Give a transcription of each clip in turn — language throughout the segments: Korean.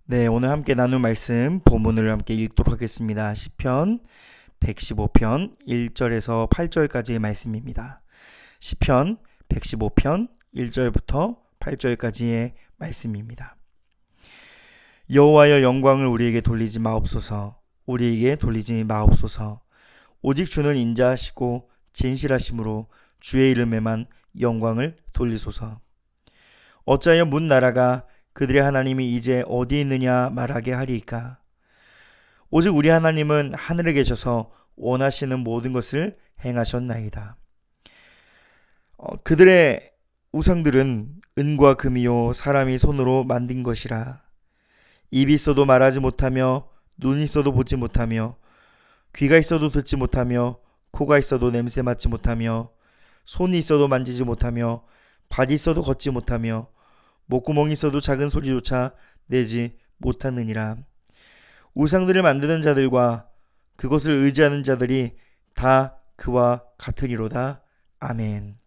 네, 오늘 함께 나눌 말씀 본문을 함께 읽도록 하겠습니다. 시편 115편 1절에서 8절까지의 말씀입니다. 시편 115편 1절부터 8절까지의 말씀입니다. 여호와여, 영광을 우리에게 돌리지 마옵소서. 우리에게 돌리지 마옵소서. 오직 주는 인자하시고 진실하심으로 주의 이름에만 영광을 돌리소서. 어찌하여 문 나라가 그들의 하나님이 이제 어디 있느냐 말하게 하리이까. 오직 우리 하나님은 하늘에 계셔서 원하시는 모든 것을 행하셨나이다. 그들의 우상들은 은과 금이요 사람이 손으로 만든 것이라. 입이 있어도 말하지 못하며, 눈이 있어도 보지 못하며, 귀가 있어도 듣지 못하며, 코가 있어도 냄새 맡지 못하며, 손이 있어도 만지지 못하며, 발이 있어도 걷지 못하며, 목구멍이 있어도 작은 소리조차 내지 못하느니라. 우상들을 만드는 자들과 그것을 의지하는 자들이 다 그와 같으리로다. 아멘.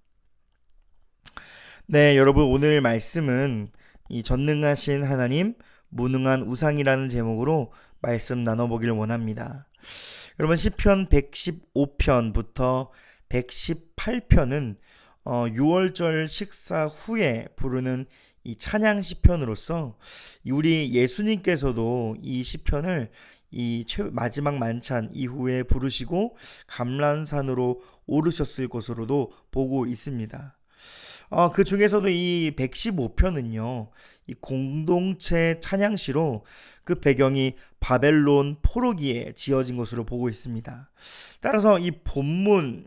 네, 여러분, 오늘 말씀은 이 전능하신 하나님, 무능한 우상이라는 제목으로 말씀 나눠보길 원합니다. 여러분, 시편 115편부터 118편은 6월절 식사 후에 부르는 이 찬양 시편으로서 우리 예수님께서도 이 시편을 이 마지막 만찬 이후에 부르시고 감람산으로 오르셨을 것으로도 보고 있습니다. 그 중에서도 이 115편은요, 이 공동체 찬양시로 그 배경이 바벨론 포로기에 지어진 것으로 보고 있습니다. 따라서 이 본문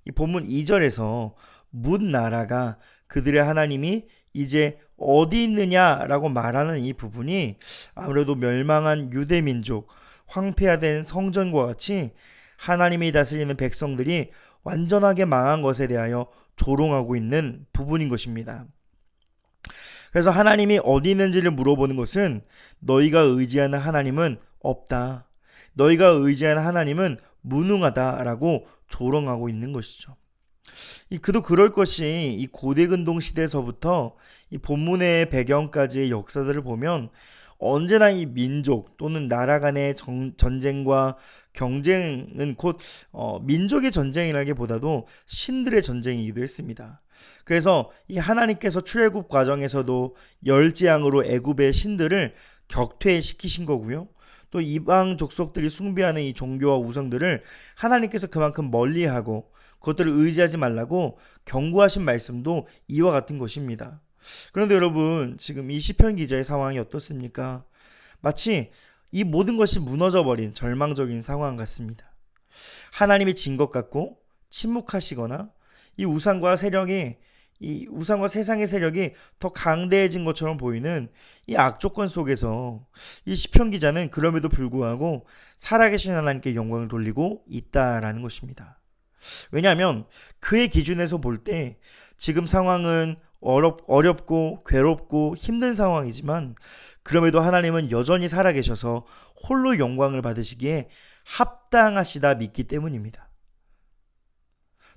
2절에서 문 나라가 그들의 하나님이 이제 어디 있느냐라고 말하는 이 부분이 아무래도 멸망한 유대민족, 황폐화된 성전과 같이 하나님이 다스리는 백성들이 완전하게 망한 것에 대하여 조롱하고 있는 부분인 것입니다. 그래서 하나님이 어디 있는지를 물어보는 것은 너희가 의지하는 하나님은 없다, 너희가 의지하는 하나님은 무능하다라고 조롱하고 있는 것이죠. 그도 그럴 것이 이 고대근동 시대에서부터 이 본문의 배경까지의 역사들을 보면 언제나 이 민족 또는 나라 간의 전쟁과 경쟁은 곧 민족의 전쟁이라기보다도 신들의 전쟁이기도 했습니다. 그래서 이 하나님께서 출애굽 과정에서도 열재앙으로 애굽의 신들을 격퇴시키신 거고요. 또 이방 족속들이 숭배하는 이 종교와 우상들을 하나님께서 그만큼 멀리하고 그것들을 의지하지 말라고 경고하신 말씀도 이와 같은 것입니다. 그런데 여러분, 지금 이 시편 기자의 상황이 어떻습니까? 마치 이 모든 것이 무너져버린 절망적인 상황 같습니다. 하나님이 진 것 같고 침묵하시거나 이 우상과 세상의 세력이 더 강대해진 것처럼 보이는 이 악조건 속에서 이 시편 기자는 그럼에도 불구하고 살아계신 하나님께 영광을 돌리고 있다라는 것입니다. 왜냐하면 그의 기준에서 볼 때 지금 상황은 어렵고 괴롭고 힘든 상황이지만 그럼에도 하나님은 여전히 살아계셔서 홀로 영광을 받으시기에 합당하시다 믿기 때문입니다.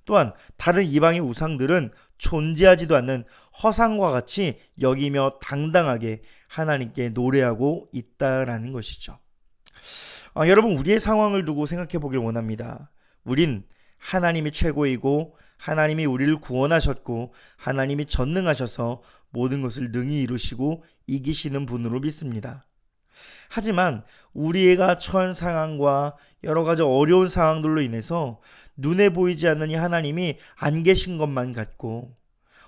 또한 다른 이방의 우상들은 존재하지도 않는 허상과 같이 여기며 당당하게 하나님께 노래하고 있다라는 것이죠. 여러분, 우리의 상황을 두고 생각해 보길 원합니다. 우린 하나님이 최고이고 하나님이 우리를 구원하셨고 하나님이 전능하셔서 모든 것을 능히 이루시고 이기시는 분으로 믿습니다. 하지만 우리가 처한 상황과 여러 가지 어려운 상황들로 인해서 눈에 보이지 않는 이 하나님이 안 계신 것만 같고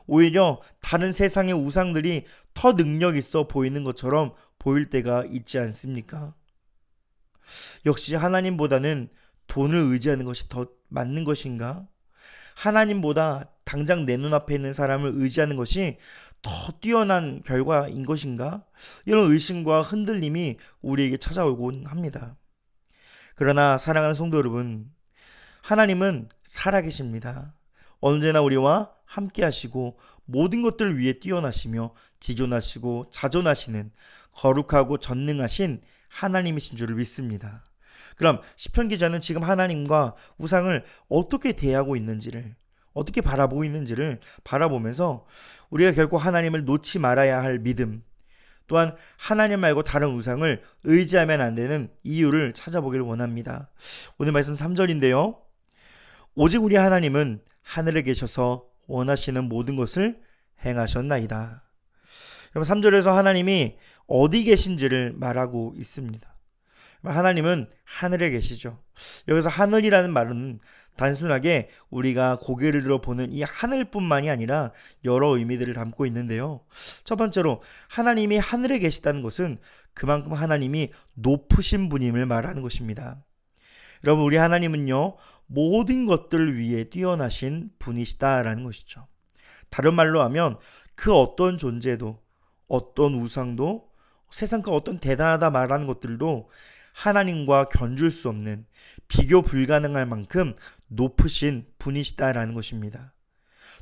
오히려 다른 세상의 우상들이 더 능력 있어 보이는 것처럼 보일 때가 있지 않습니까? 역시 하나님보다는 돈을 의지하는 것이 더 맞는 것인가? 하나님보다 당장 내 눈앞에 있는 사람을 의지하는 것이 더 뛰어난 결과인 것인가? 이런 의심과 흔들림이 우리에게 찾아오곤 합니다. 그러나 사랑하는 성도 여러분, 하나님은 살아계십니다. 언제나 우리와 함께 하시고 모든 것들을 위해 뛰어나시며 지존하시고 자존하시는 거룩하고 전능하신 하나님이신 줄을 믿습니다. 그럼 시편 기자는 지금 하나님과 우상을 어떻게 대하고 있는지를, 어떻게 바라보고 있는지를 바라보면서 우리가 결코 하나님을 놓지 말아야 할 믿음, 또한 하나님 말고 다른 우상을 의지하면 안 되는 이유를 찾아보길 원합니다. 오늘 말씀 3절인데요. 오직 우리 하나님은 하늘에 계셔서 원하시는 모든 것을 행하셨나이다. 여러분, 3절에서 하나님이 어디 계신지를 말하고 있습니다. 하나님은 하늘에 계시죠. 여기서 하늘이라는 말은 단순하게 우리가 고개를 들어 보는 이 하늘뿐만이 아니라 여러 의미들을 담고 있는데요. 첫 번째로 하나님이 하늘에 계시다는 것은 그만큼 하나님이 높으신 분임을 말하는 것입니다. 여러분, 우리 하나님은요, 모든 것들을 위해 뛰어나신 분이시다라는 것이죠. 다른 말로 하면 그 어떤 존재도, 어떤 우상도, 세상 그 어떤 대단하다 말하는 것들도 하나님과 견줄 수 없는, 비교 불가능할 만큼 높으신 분이시다라는 것입니다.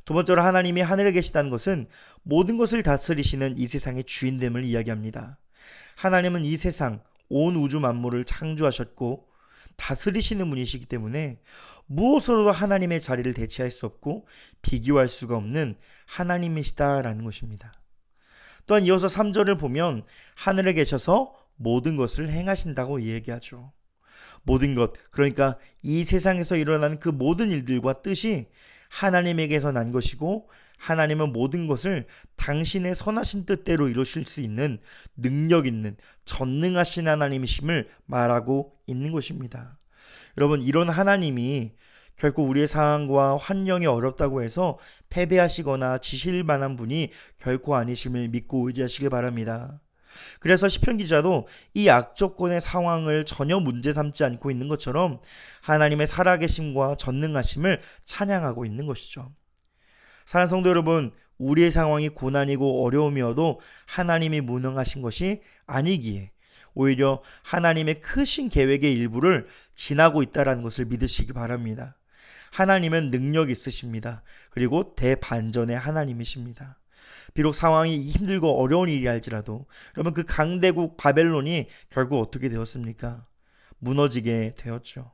두 번째로 하나님이 하늘에 계시다는 것은 모든 것을 다스리시는 이 세상의 주인됨을 이야기합니다. 하나님은 이 세상, 온 우주 만물을 창조하셨고 다스리시는 분이시기 때문에 무엇으로도 하나님의 자리를 대체할 수 없고 비교할 수가 없는 하나님이시다라는 것입니다. 또한 이어서 3절을 보면 하늘에 계셔서 모든 것을 행하신다고 얘기하죠. 모든 것, 그러니까 이 세상에서 일어나는 그 모든 일들과 뜻이 하나님에게서 난 것이고, 하나님은 모든 것을 당신의 선하신 뜻대로 이루실 수 있는 능력 있는 전능하신 하나님이심을 말하고 있는 것입니다. 여러분, 이런 하나님이 결코 우리의 상황과 환경이 어렵다고 해서 패배하시거나 지실 만한 분이 결코 아니심을 믿고 의지하시길 바랍니다. 그래서 시편 기자도 이 악조건의 상황을 전혀 문제 삼지 않고 있는 것처럼 하나님의 살아계심과 전능하심을 찬양하고 있는 것이죠. 사랑하는 성도 여러분, 우리의 상황이 고난이고 어려움이어도 하나님이 무능하신 것이 아니기에 오히려 하나님의 크신 계획의 일부를 지나고 있다는 것을 믿으시기 바랍니다. 하나님은 능력 있으십니다. 그리고 대반전의 하나님이십니다. 비록 상황이 힘들고 어려운 일이 할지라도 여러분, 그 강대국 바벨론이 결국 어떻게 되었습니까? 무너지게 되었죠.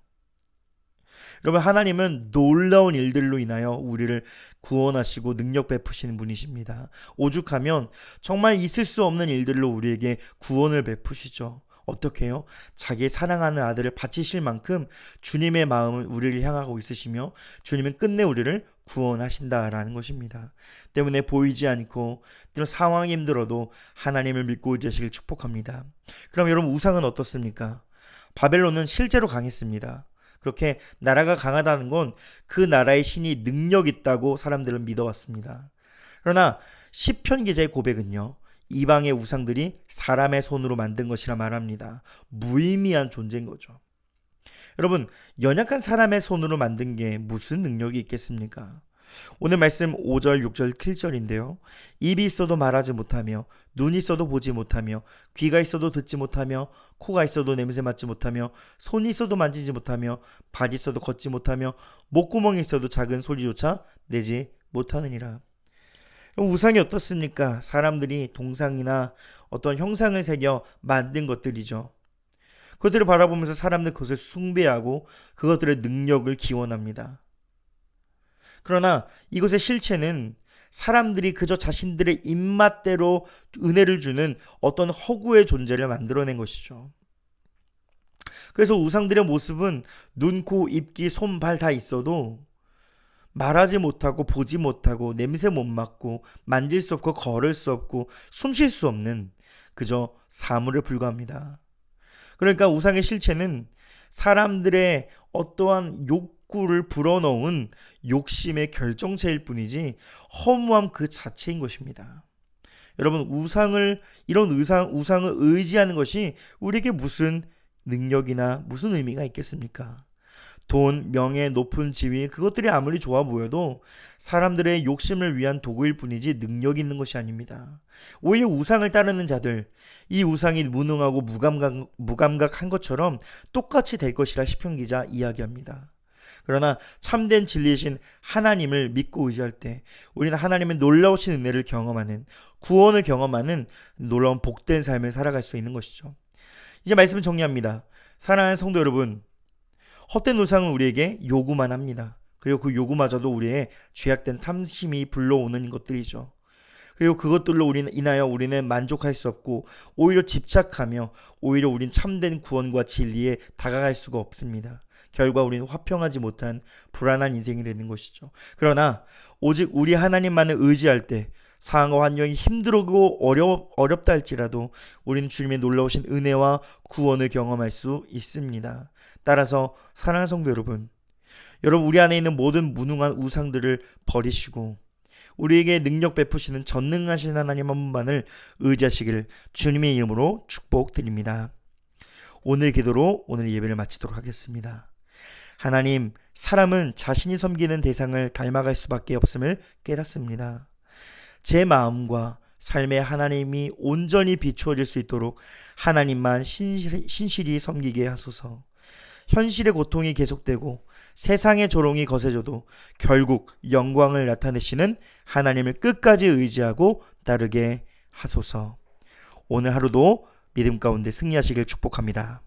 여러분, 하나님은 놀라운 일들로 인하여 우리를 구원하시고 능력 베푸시는 분이십니다. 오죽하면 정말 있을 수 없는 일들로 우리에게 구원을 베푸시죠. 어떻게 해요? 자기의 사랑하는 아들을 바치실 만큼 주님의 마음은 우리를 향하고 있으시며 주님은 끝내 우리를 구원하신다라는 것입니다. 때문에 보이지 않고 때로 상황이 힘들어도 하나님을 믿고 의지하시길 축복합니다. 그럼 여러분, 우상은 어떻습니까? 바벨론은 실제로 강했습니다. 그렇게 나라가 강하다는 건 그 나라의 신이 능력 있다고 사람들은 믿어왔습니다. 그러나 시편 기자의 고백은요, 이방의 우상들이 사람의 손으로 만든 것이라 말합니다. 무의미한 존재인 거죠. 여러분, 연약한 사람의 손으로 만든 게 무슨 능력이 있겠습니까? 오늘 말씀 5절, 6절, 7절인데요. 입이 있어도 말하지 못하며, 눈이 있어도 보지 못하며, 귀가 있어도 듣지 못하며, 코가 있어도 냄새 맡지 못하며, 손이 있어도 만지지 못하며, 발이 있어도 걷지 못하며, 목구멍이 있어도 작은 소리조차 내지 못하느니라. 우상이 어떻습니까? 사람들이 동상이나 어떤 형상을 새겨 만든 것들이죠. 그것들을 바라보면서 사람들 그것을 숭배하고 그것들의 능력을 기원합니다. 그러나 이것의 실체는 사람들이 그저 자신들의 입맛대로 은혜를 주는 어떤 허구의 존재를 만들어낸 것이죠. 그래서 우상들의 모습은 눈, 코, 입, 귀, 손, 발 다 있어도 말하지 못하고 보지 못하고 냄새 못 맡고 만질 수 없고 걸을 수 없고 숨 쉴 수 없는 그저 사물에 불과합니다. 그러니까 우상의 실체는 사람들의 어떠한 욕구를 불어넣은 욕심의 결정체일 뿐이지 허무함 그 자체인 것입니다. 여러분, 이런 우상을 의지하는 것이 우리에게 무슨 능력이나 무슨 의미가 있겠습니까? 돈, 명예, 높은 지위, 그것들이 아무리 좋아 보여도 사람들의 욕심을 위한 도구일 뿐이지 능력이 있는 것이 아닙니다. 오히려 우상을 따르는 자들, 이 우상이 무능하고 무감각한 것처럼 똑같이 될 것이라 시편 기자 이야기합니다. 그러나 참된 진리이신 하나님을 믿고 의지할 때 우리는 하나님의 놀라우신 은혜를 경험하는, 구원을 경험하는 놀라운 복된 삶을 살아갈 수 있는 것이죠. 이제 말씀을 정리합니다. 사랑하는 성도 여러분, 헛된 우상은 우리에게 요구만 합니다. 그리고 그 요구마저도 우리의 죄악된 탐심이 불러오는 것들이죠. 그리고 그것들로 인하여 우리는 만족할 수 없고 오히려 집착하며 오히려 우린 참된 구원과 진리에 다가갈 수가 없습니다. 결과 우리는 화평하지 못한 불안한 인생이 되는 것이죠. 그러나 오직 우리 하나님만을 의지할 때 상황과 환경이 힘들고 어렵다 할지라도 우리는 주님의 놀라우신 은혜와 구원을 경험할 수 있습니다. 따라서 사랑하는 성도 여러분, 우리 안에 있는 모든 무능한 우상들을 버리시고 우리에게 능력 베푸시는 전능하신 하나님 한 분만을 의지하시길 주님의 이름으로 축복드립니다. 오늘 기도로 오늘 예배를 마치도록 하겠습니다. 하나님, 사람은 자신이 섬기는 대상을 닮아갈 수밖에 없음을 깨닫습니다. 제 마음과 삶의 하나님이 온전히 비추어질 수 있도록 하나님만 신실히 섬기게 하소서. 현실의 고통이 계속되고 세상의 조롱이 거세져도 결국 영광을 나타내시는 하나님을 끝까지 의지하고 따르게 하소서. 오늘 하루도 믿음 가운데 승리하시길 축복합니다.